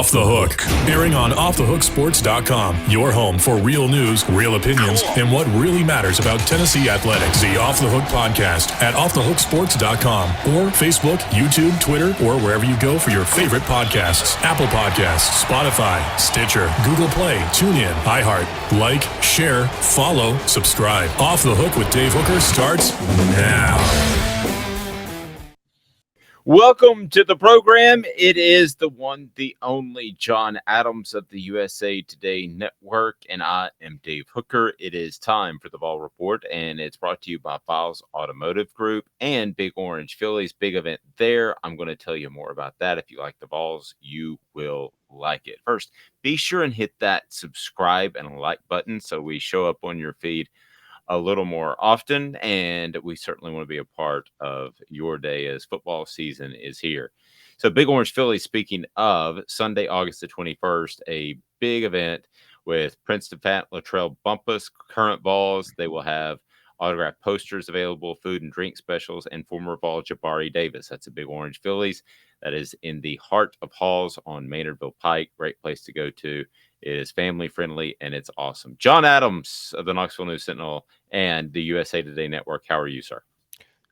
Off the Hook, airing on offthehooksports.com. Your home for real news, real opinions, and what really matters about Tennessee athletics. The Off the Hook podcast at offthehooksports.com or Facebook, YouTube, Twitter, or wherever you go for your favorite podcasts. Apple Podcasts, Spotify, Stitcher, Google Play, TuneIn, iHeart. Like, share, follow, subscribe. Off the Hook with Dave Hooker starts now. Welcome to the program. It is the one, the only John Adams of the USA Today Network, and I am Dave Hooker. It is time for the Ball Report, and it's brought to you by Files Automotive Group and Big Orange Phillies. Big event there. I'm going to tell you more about that. If you like the Balls, you will like it. First, be sure and hit that subscribe and like button so we show up on your feed a little more often, and we certainly want to be a part of your day as football season is here. So Big Orange Phillies, speaking of, Sunday, August the 21st, a big event with Princeton Fat, Latrell Bumpus, current Vols. They will have autographed posters available, food and drink specials, and former Vol Jabari Davis. That's a Big Orange Phillies. That is in the heart of Halls on Maynardville Pike. Great place to go to. It is family friendly and it's awesome. John Adams of the Knoxville News Sentinel and the USA Today Network. How are you, sir?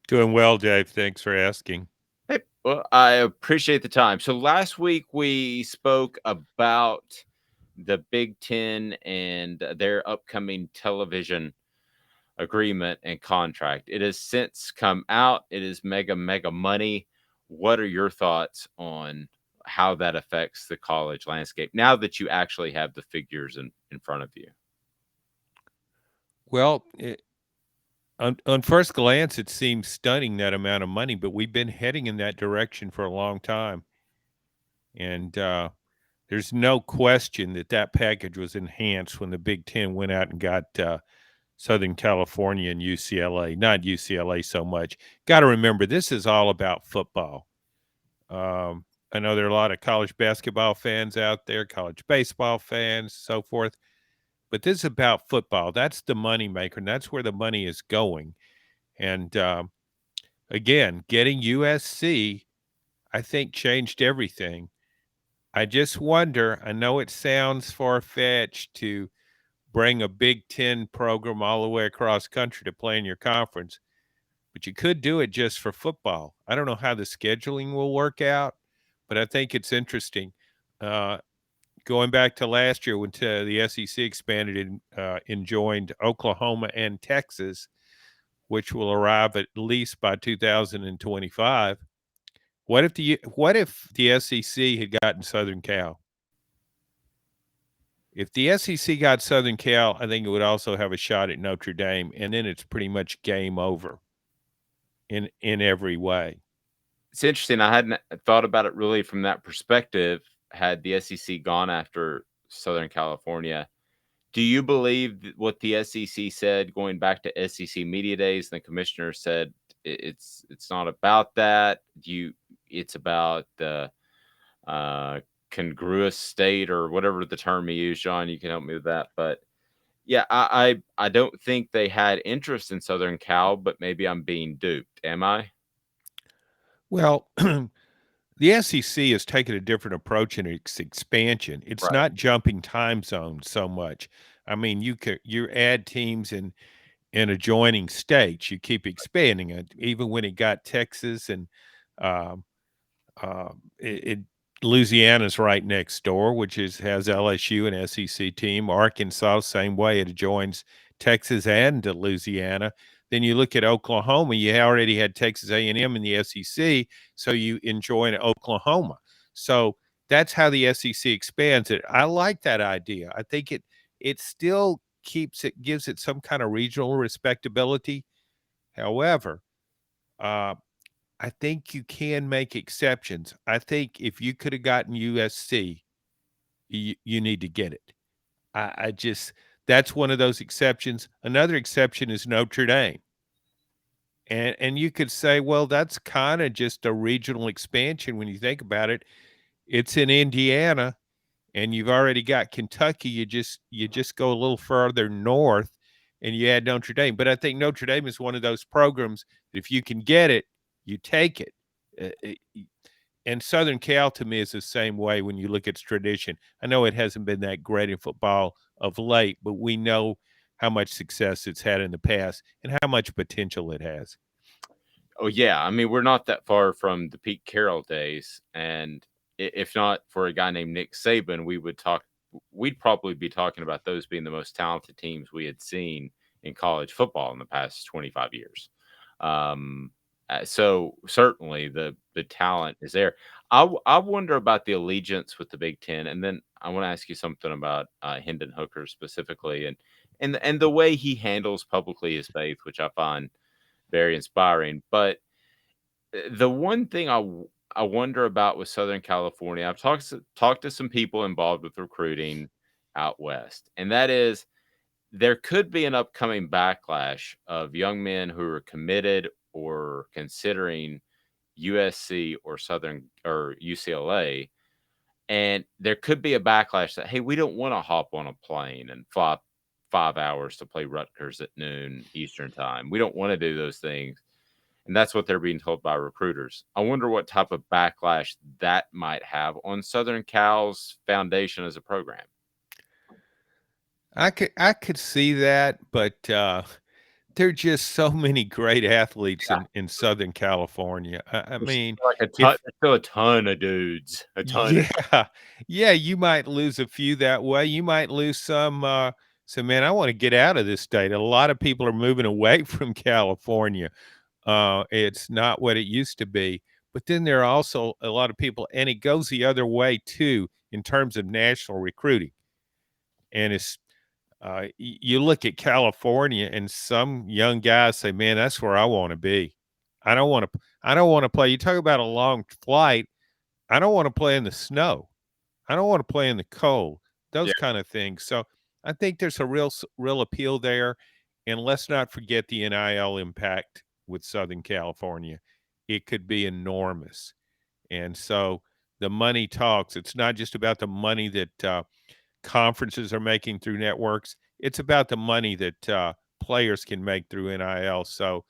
Doing well, Dave. Thanks for asking. Hey, well, I appreciate the time. So last week we spoke about the Big Ten and their upcoming television agreement and contract. It has since come out. It is mega money. What are your thoughts on how that affects the college landscape now that you actually have the figures in front of you? Well, on first glance, it seems stunning, that amount of money, but we've been heading in that direction for a long time. And there's no question that package was enhanced when the Big Ten went out and got Southern California and UCLA, not UCLA so much. Got to remember, this is all about football. I know there are a lot of college basketball fans out there, college baseball fans, so forth. But this is about football. That's the moneymaker, and that's where the money is going. And, again, getting USC, I think, changed everything. I just wonder, I know it sounds far-fetched to bring a Big Ten program all the way across country to play in your conference, but you could do it just for football. I don't know how the scheduling will work out, but I think it's interesting. Going back to last year when the SEC expanded and joined Oklahoma and Texas, which will arrive at least by 2025. What if the SEC had gotten Southern Cal? If the SEC got Southern Cal, I think it would also have a shot at Notre Dame, and then it's pretty much game over in every way. It's interesting. I hadn't thought about it really from that perspective. Had the SEC gone after Southern California, do you believe what the SEC said going back to SEC media days? And the commissioner said it's not about that. It's about the congruous state or whatever the term he used. John, you can help me with that. But yeah, I don't think they had interest in Southern Cal, but maybe I'm being duped. Am I? Well, the SEC has taken a different approach in its expansion. It's Right. not jumping time zones so much. I mean, you add teams in adjoining states. You keep expanding it. Even when it got Texas and Louisiana's right next door, which has LSU and SEC team. Arkansas, same way. It adjoins Texas and Louisiana. Then you look at Oklahoma. You already had Texas A&M in the SEC, so you enjoy Oklahoma. So that's how the SEC expands it. I like that idea. I think it still gives it some kind of regional respectability. However, I think you can make exceptions. I think if you could have gotten USC, you need to get it. I just that's one of those exceptions. Another exception is Notre Dame. And you could say, well, that's kind of just a regional expansion when you think about it. It's in Indiana, and you've already got Kentucky. You just go a little further north, and you add Notre Dame. But I think Notre Dame is one of those programs that if you can get it, you take it. And Southern Cal to me is the same way when you look at its tradition. I know it hasn't been that great in football of late, but we know how much success it's had in the past and how much potential it has. Oh yeah, I mean we're not that far from the Pete Carroll days, and if not for a guy named Nick Saban, we'd probably be talking about those being the most talented teams we had seen in college football in the past 25 years. Um, so certainly the talent is there. I wonder about the allegiance with the Big Ten, and then I want to ask you something about Hendon Hooker specifically, and the way he handles publicly his faith, which I find very inspiring. But the one thing I wonder about with Southern California, I've talked to some people involved with recruiting out west, and that is there could be an upcoming backlash of young men who are committed or considering USC or Southern or UCLA, and there could be a backlash that hey, we don't want to hop on a plane and fly 5 hours to play Rutgers at noon Eastern time. We don't want to do those things. And that's what they're being told by recruiters. I wonder what type of backlash that might have on Southern Cal's foundation as a program. I could see that, but there are just so many great athletes Yeah, in Southern California. I there's mean, like if there's still a ton of dudes, a ton. yeah, yeah, you might lose a few that way. You might lose some. So, man, I want to get out of this state. A lot of people are moving away from California. It's not what it used to be. But then there are also a lot of people, and it goes the other way too in terms of national recruiting. And it's you look at California, and some young guys say, "Man, that's where I want to be. I don't want to. I don't want to play." You talk about a long flight. I don't want to play in the snow. I don't want to play in the cold. Those Yeah. kind of things. So I think there's a real appeal there, and let's not forget the NIL impact with Southern California. It could be enormous, and so the money talks. It's not just about the money that conferences are making through networks. It's about the money that players can make through NIL. So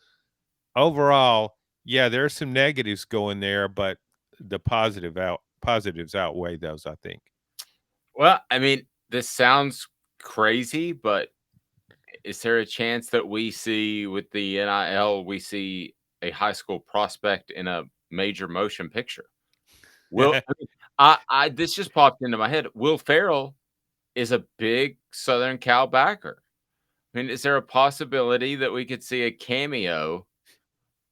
overall, yeah, there are some negatives going there, but the positives outweigh those, I think. Well, I mean, this sounds crazy, but is there a chance that we see with the NIL, we see a high school prospect in a major motion picture? Will I mean, I this just popped into my head. Will Ferrell is a big Southern Cal backer. I mean, is there a possibility that we could see a cameo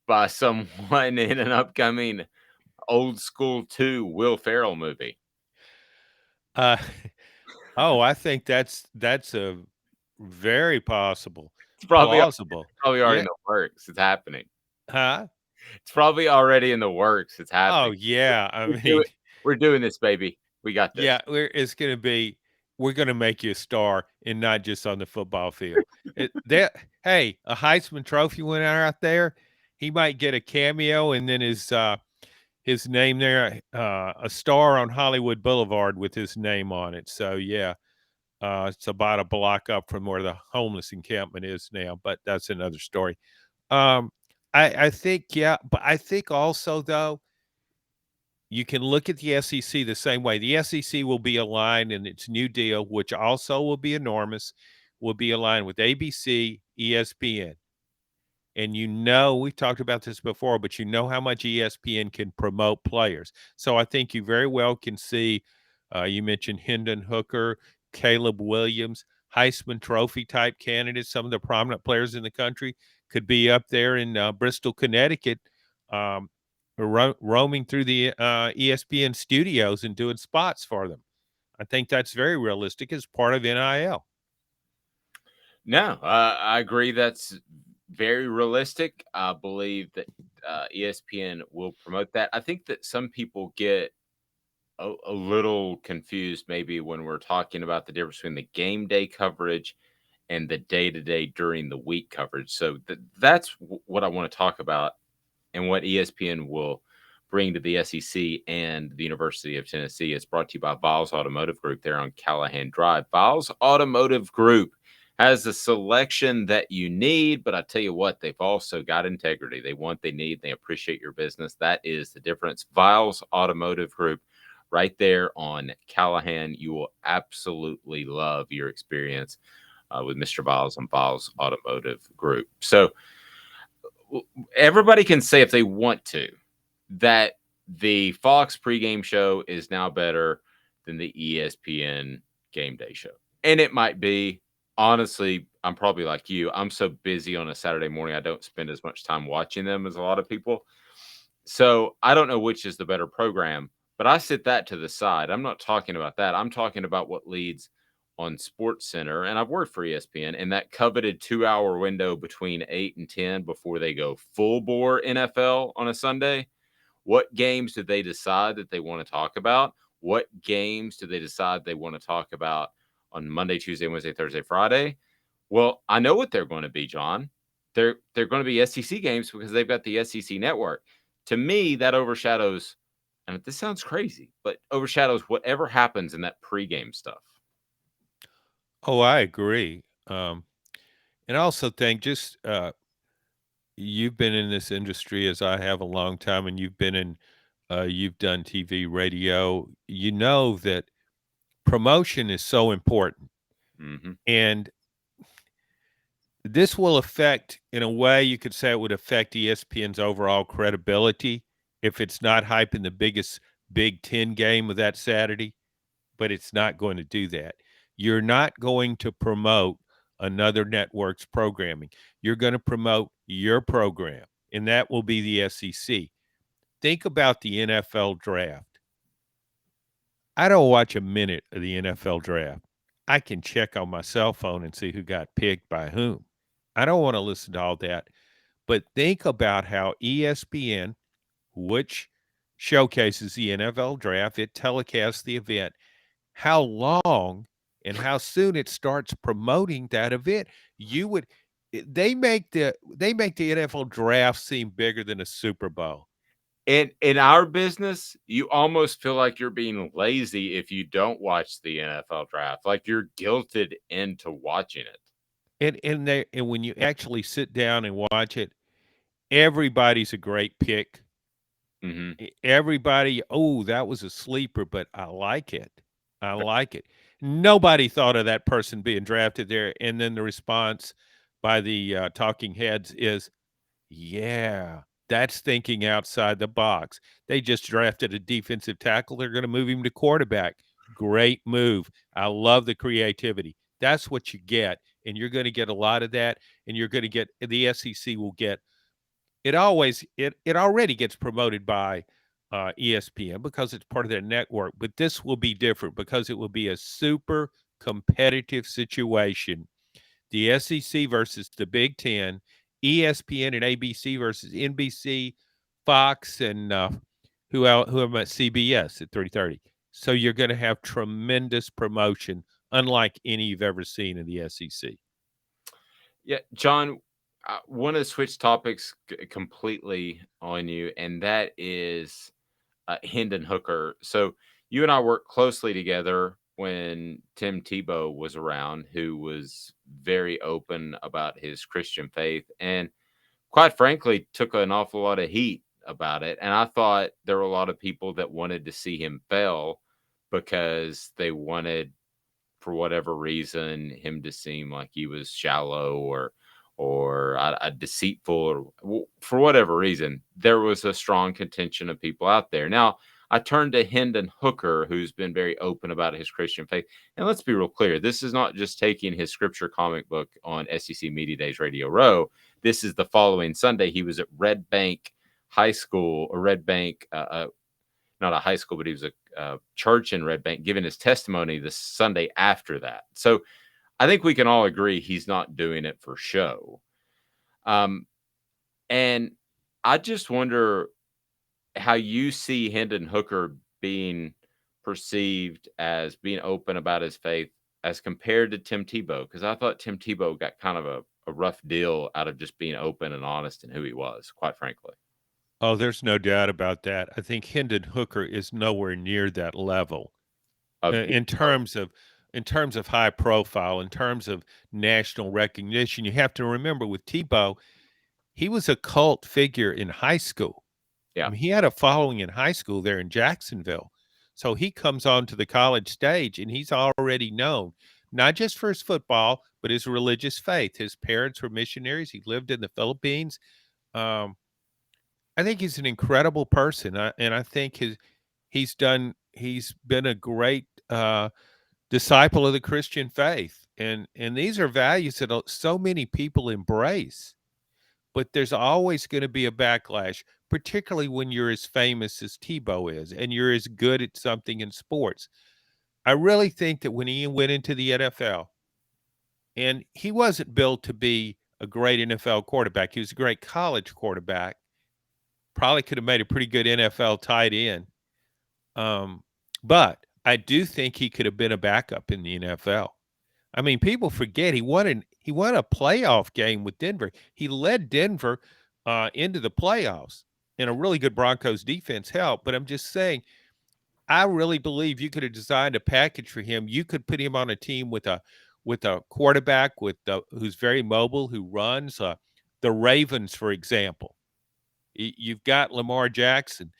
by someone in an upcoming Old School 2 Will Ferrell movie? uh, oh, I think that's a very possible, It's probably plausible. already Yeah, in the works. It's happening. huh? It's probably already in the works. It's Oh, happening. yeah. I We're mean, doing we're doing this, baby. We got yeah, this. we're gonna make you a star and not just on the football field. Hey, a Heisman Trophy winner out there, he might get a cameo and then his name there, a star on Hollywood Boulevard with his name on it. So yeah, it's about a block up from where the homeless encampment is now, but that's another story. Um, I think yeah, but I think also though you can look at the SEC the same way. The SEC will be aligned in its new deal, which also will be enormous, will be aligned with ABC, ESPN. And we've talked about this before, but you know how much ESPN can promote players. So I think you very well can see, you mentioned Hendon Hooker, Caleb Williams, Heisman Trophy type candidates. Some of the prominent players in the country could be up there in Bristol, Connecticut, um, roaming through the ESPN studios and doing spots for them. I think that's very realistic as part of NIL. No, I agree. That's very realistic. I believe that ESPN will promote that. I think that some people get a little confused maybe when we're talking about the difference between the game day coverage and the day to day during the week coverage. So that's what I want to talk about and what ESPN will bring to the SEC and the University of Tennessee. It's brought to you by Viles Automotive Group there on Callahan Drive. Viles Automotive Group, has the selection that you need, but I tell you what, they've also got integrity. They want, they need, they appreciate your business. That is the difference. Viles Automotive Group, right there on Callahan. You will absolutely love your experience with Mr. Viles and Viles Automotive Group. So everybody can say if they want to that the Fox pregame show is now better than the ESPN game day show. And it might be. Honestly, I'm probably like you. I'm so busy on a Saturday morning, I don't spend as much time watching them as a lot of people. So I don't know which is the better program, but I sit that to the side. I'm not talking about that. I'm talking about what leads on Sports Center. And I've worked for ESPN in that coveted 2 hour window between 8 and 10 before they go full bore NFL on a Sunday. What games do they decide that they want to talk about? What games do they decide they want to talk about on Monday, Tuesday, Wednesday, Thursday, Friday? Well, I know what they're going to be, John. They're going to be SEC games because they've got the SEC network. To me, that overshadows, and this sounds crazy, but overshadows whatever happens in that pregame stuff. Oh, I agree. And I also think just you've been in this industry as I have a long time, and you've done TV, radio. You know that promotion is so important, Mm-hmm. and this will affect, in a way, you could say it would affect ESPN's overall credibility if it's not hyping the biggest Big Ten game of that Saturday, but it's not going to do that. You're not going to promote another network's programming. You're going to promote your program, and that will be the SEC. Think about the NFL draft. I don't watch a minute of the NFL draft. I can check on my cell phone and see who got picked by whom. I don't want to listen to all that. But think about how ESPN, which showcases the NFL draft, it telecasts the event, how long and how soon it starts promoting that event. You would they make the NFL draft seem bigger than a Super Bowl. In our business, you almost feel like you're being lazy if you don't watch the NFL draft. Like you're guilted into watching it. And when you actually sit down and watch it, everybody's a great pick. Mm-hmm. Everybody, oh, that was a sleeper, but I like it. I like it. Nobody thought of that person being drafted there. And then the response by the talking heads is, yeah, that's thinking outside the box. They just drafted a defensive tackle. They're going to move him to quarterback. Great move. I love the creativity. That's what you get. And you're going to get a lot of that. And you're going to get the SEC will get it already gets promoted by ESPN because it's part of their network, but this will be different because it will be a super competitive situation. The SEC versus the Big Ten, ESPN and ABC versus NBC, Fox, and who am at CBS at 3:30. So you're going to have tremendous promotion, unlike any you've ever seen in the SEC. Yeah, John, I want to switch topics completely on you, and that is Hendon Hooker. So you and I worked closely together when Tim Tebow was around, who was very open about his Christian faith, and quite frankly, took an awful lot of heat about it. And I thought there were a lot of people that wanted to see him fail because they wanted, for whatever reason, him to seem like he was shallow or deceitful, or for whatever reason. There was a strong contention of people out there. Now, I turned to Hendon Hooker, who's been very open about his Christian faith. And let's be real clear, this is not just taking his scripture comic book on SEC Media Days Radio Row. This is the following Sunday. He was at Red Bank High School, or Red Bank, not a high school, but he was a church in Red Bank, giving his testimony the Sunday after that. So I think we can all agree he's not doing it for show. And I just wonder how you see Hendon Hooker being perceived as being open about his faith as compared to Tim Tebow, because I thought Tim Tebow got kind of a rough deal out of just being open and honest in who he was, quite frankly. Oh, there's no doubt about that. I think Hendon Hooker is nowhere near that level Of in terms of in terms of high profile, in terms of national recognition. You have to remember with Tebow, he was a cult figure in high school. I Yeah. mean, he had a following in high school there in Jacksonville. So he comes onto the college stage and he's already known, not just for his football, but his religious faith. His parents were missionaries. He lived in the Philippines. Um, I think he's an incredible person, and I think he's been a great disciple of the Christian faith, and these are values that so many people embrace. But there's always going to be a backlash, particularly when you're as famous as Tebow is, and you're as good at something in sports. I really think that when he went into the NFL, and he wasn't built to be a great NFL quarterback, he was a great college quarterback. Probably could have made a pretty good NFL tight end. But I do think he could have been a backup in the NFL. I mean, people forget he won a playoff game with Denver. He led Denver into the playoffs, and a really good Broncos defense helped. But I'm just saying, I really believe you could have designed a package for him. You could put him on a team with a quarterback who's very mobile, who runs. The Ravens, for example. You've got Lamar Jackson.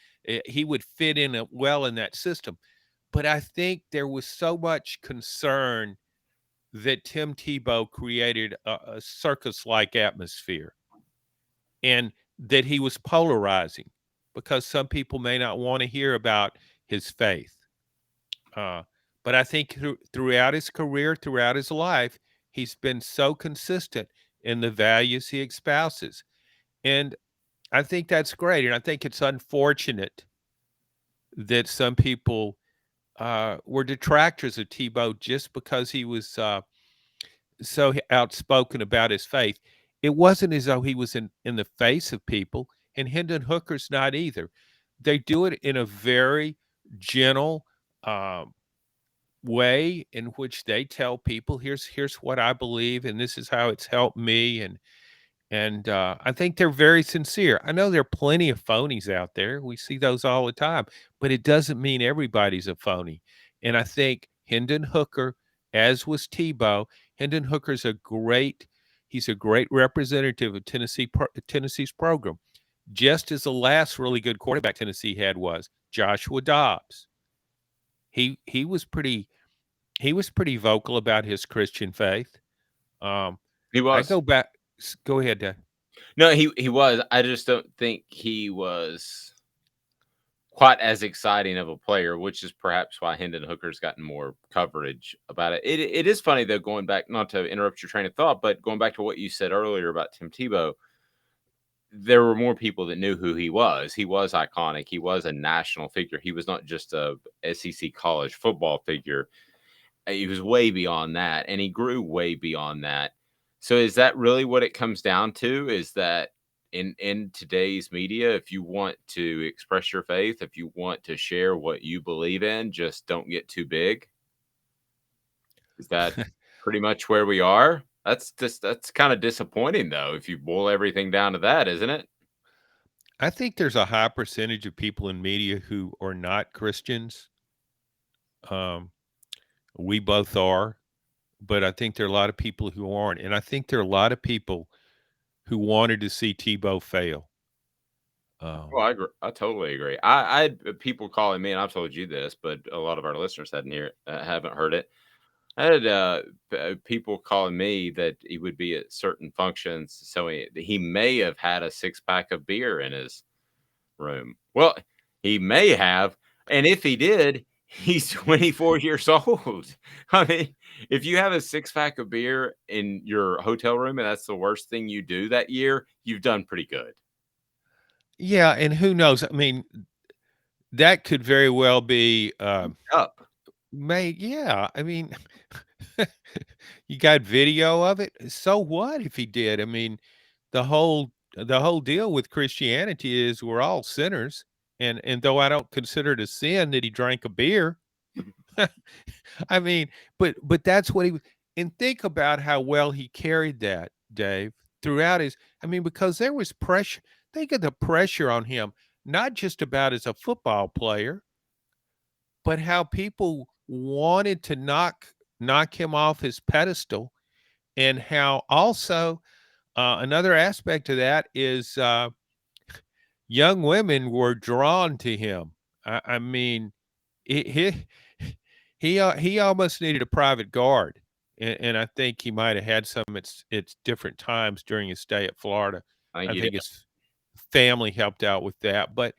He would fit in well in that system. But I think there was so much concern that Tim Tebow created a circus-like atmosphere, and that he was polarizing because some people may not want to hear about his faith. But I think throughout his career, throughout his life, he's been so consistent in the values he espouses. And I think that's great. And I think it's unfortunate that some people were detractors of Tebow just because he was so outspoken about his faith. It wasn't as though he was in the face of people, and Hendon Hooker's not either. They do it in a very gentle way in which they tell people, here's what I believe, and this is how it's helped me, and I think they're very sincere. I know there are plenty of phonies out there. We see those all the time, but it doesn't mean everybody's a phony. And I think Hendon Hooker, as was Tebow, Hendon Hooker's he's a great representative of Tennessee's program. Just as the last really good quarterback Tennessee had was Joshua Dobbs. He was pretty vocal about his Christian faith. He I was. go back. Go ahead, Dad. No, he was. I just don't think he was quite as exciting of a player, which is perhaps why Hendon Hooker's gotten more coverage about it. It is funny, though, going back, not to interrupt your train of thought, but going back to what you said earlier about Tim Tebow, there were more people that knew who he was. He was iconic. He was a national figure. He was not just a SEC college football figure. He was way beyond that, and he grew way beyond that. So is that really what it comes down to? Is that in today's media, if you want to express your faith, if you want to share what you believe in, just don't get too big? Is that pretty much where we are? That's kind of disappointing, though, if you boil everything down to that, isn't it? I think there's a high percentage of people in media who are not Christians. We both are, but I think there are a lot of people who aren't, and I think there are a lot of people who wanted to see Tebow fail. Well, I agree. I totally agree. I had people calling me, and I've told you this, but a lot of our listeners haven't heard it. I had people calling me that he would be at certain functions, so he may have had a 6-pack of beer in his room. Well, he may have, and if he did, he's 24 years old. I mean, if you have a 6-pack of beer in your hotel room and that's the worst thing you do that year, you've done pretty good. Yeah, and who knows? I mean, that could very well be Up. yeah. I mean, you got video of it. So what if he did? I mean, the whole deal with Christianity is we're all sinners, and though I don't consider it a sin that he drank a beer, I mean, but that's what he was. And think about how well he carried that, Dave, throughout his. I mean, because there was pressure. Think of the pressure on him, not just about as a football player, but how people wanted to knock knock him off his pedestal, and how also another aspect of that is young women were drawn to him. I mean, he he almost needed a private guard, and I think he might have had some at different times during his stay at Florida. I think I you think did. his family helped out with that, but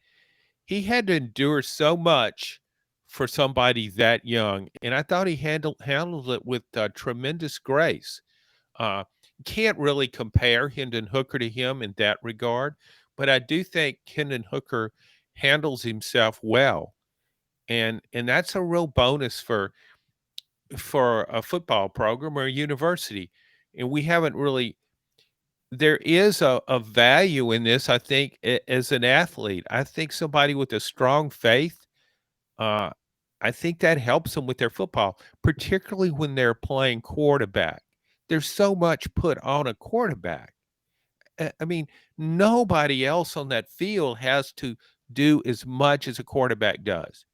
he had to endure so much for somebody that young, and I thought he handled it with tremendous grace. Uh, can't really compare Hendon Hooker to him in that regard, but I do think Hendon Hooker handles himself well, and that's a real bonus for a football program or a university. And we haven't really. There is a value in this, I think, as an athlete. I think somebody with a strong faith, uh, I think that helps them with their football, particularly when they're playing quarterback. There's so much put on a quarterback. I mean, nobody else on that field has to do as much as a quarterback does.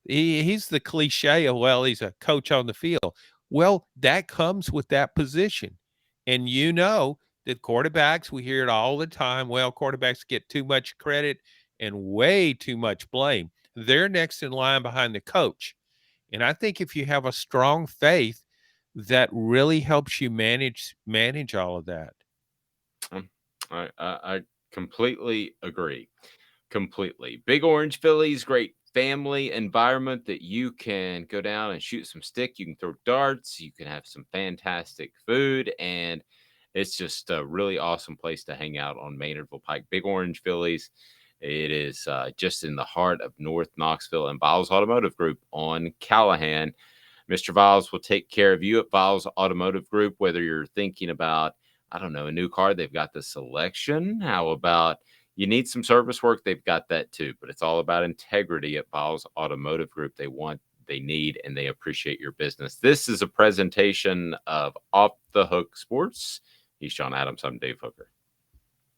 He's the cliche of, well, he's a coach on the field. Well, that comes with that position. And you know that quarterbacks, we hear it all the time. Well, quarterbacks get too much credit and way too much blame. They're next in line behind the coach. And I think if you have a strong faith, that really helps you manage all of that. Um, I completely agree. Completely. Big Orange Phillies, great family environment that you can go down and shoot some stick. You can throw darts. You can have some fantastic food. And it's just a really awesome place to hang out on Maynardville Pike. Big Orange Phillies. It is just in the heart of North Knoxville, and Viles Automotive Group on Callahan. Mr. Viles will take care of you at Viles Automotive Group, whether you're thinking about, I don't know, a new car. They've got the selection. How about you need some service work? They've got that too. But it's all about integrity at Viles Automotive Group. They want, they need, and they appreciate your business. This is a presentation of Off the Hook Sports. He's John Adams. I'm Dave Hooker.